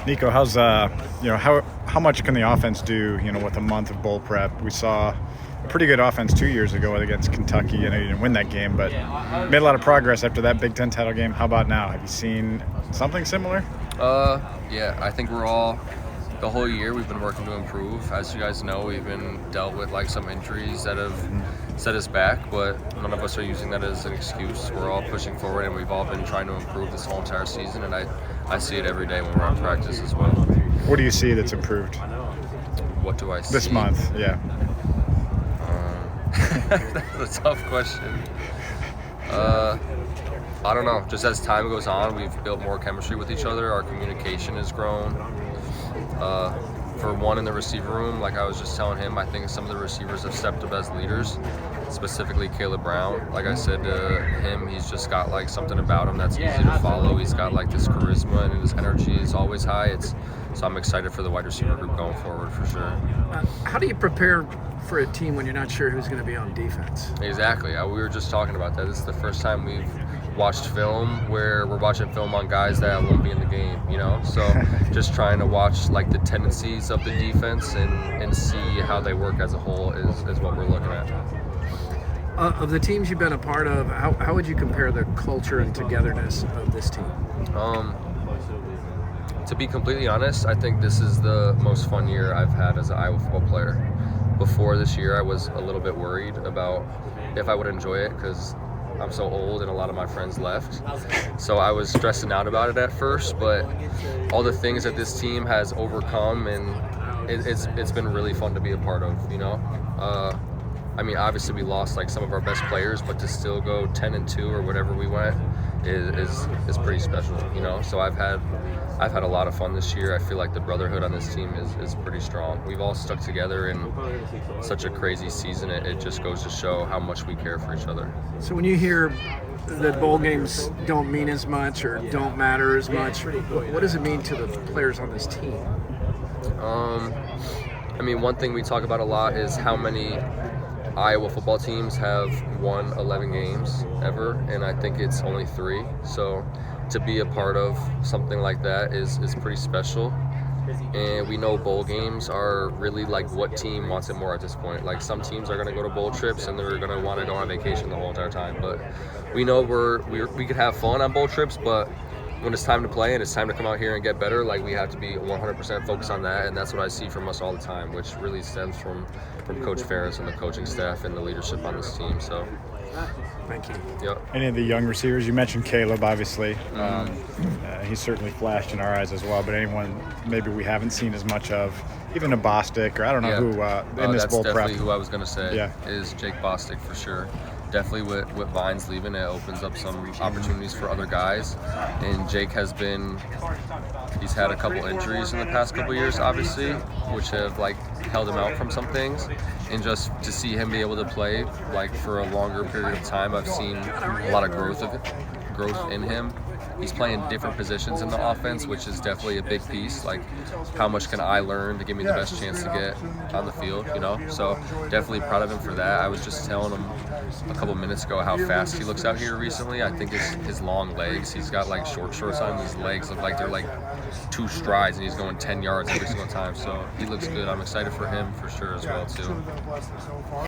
Nico, how's how much can the offense do? With a month of bowl prep, we saw a pretty good offense 2 years ago against Kentucky. You didn't win that game, but made a lot of progress after that Big Ten title game. How about now? Have you seen something similar? Yeah, I think the whole year we've been working to improve. As you guys know, we've been dealt with some injuries that have set us back, but none of us are using that as an excuse. We're all pushing forward, and we've all been trying to improve this whole entire season, and I see it every day when we're in practice as well. What do you see that's improved? What do I see? This month, yeah. That's a tough question. I don't know. Just as time goes on, we've built more chemistry with each other. Our communication has grown. For one, in the receiver room, like I was just telling him, I think some of the receivers have stepped up as leaders, specifically Kaleb Brown. Like I said to him, he's just got something about him that's easy to follow. He's got this charisma, and his energy is always high. So I'm excited for the wide receiver group going forward for sure. How do you prepare for a team when you're not sure who's going to be on defense? Exactly. We were just talking about that. This is the first time we've watched film where we're watching film on guys that won't be in the game, So just trying to watch the tendencies of the defense and see how they work as a whole is what we're looking at. Of the teams you've been a part of, how would you compare the culture and togetherness of this team? To be completely honest, I think this is the most fun year I've had as an Iowa football player. Before this year, I was a little bit worried about if I would enjoy it because I'm so old and a lot of my friends left. So I was stressing out about it at first, but all the things that this team has overcome, and it's been really fun to be a part of, obviously we lost some of our best players, but to still go 10-2 or whatever we went is pretty special, So I've had a lot of fun this year. I feel like the brotherhood on this team is pretty strong. We've all stuck together in such a crazy season. It just goes to show how much we care for each other. So when you hear that bowl games don't mean as much or don't matter as much, what does it mean to the players on this team? One thing we talk about a lot is how many Iowa football teams have won 11 games ever, and I think it's only 3. So to be a part of something like that is pretty special. And we know bowl games are really what team wants it more at this point. Some teams are going to go to bowl trips and they're going to want to go on vacation the whole entire time. But we know we could have fun on bowl trips, but when it's time to play and it's time to come out here and get better, we have to be 100% focused on that, and that's what I see from us all the time, which really stems from Coach Ferris and the coaching staff and the leadership on this team. So, thank you. Yep. Any of the young receivers, you mentioned Kaleb, obviously. He's certainly flashed in our eyes as well, but anyone maybe we haven't seen as much of, even a Bostick, or I don't know who in this bowl prep. That's definitely who I was going to say is Jake Bostick for sure. Definitely with Vines leaving, it opens up some opportunities for other guys. And Jake he's had a couple injuries in the past couple years, obviously, which have held him out from some things. And just to see him be able to play for a longer period of time, I've seen a lot of growth in him. He's playing different positions in the offense, which is definitely a big piece. How much can I learn to give me the best chance to get on the field, So definitely proud of him for that. I was just telling him a couple minutes ago how fast he looks out here recently. I think his long legs, he's got shorts on his legs look like they're 2 strides, and he's going 10 yards every single time. So he looks good. I'm excited for him for sure as well too.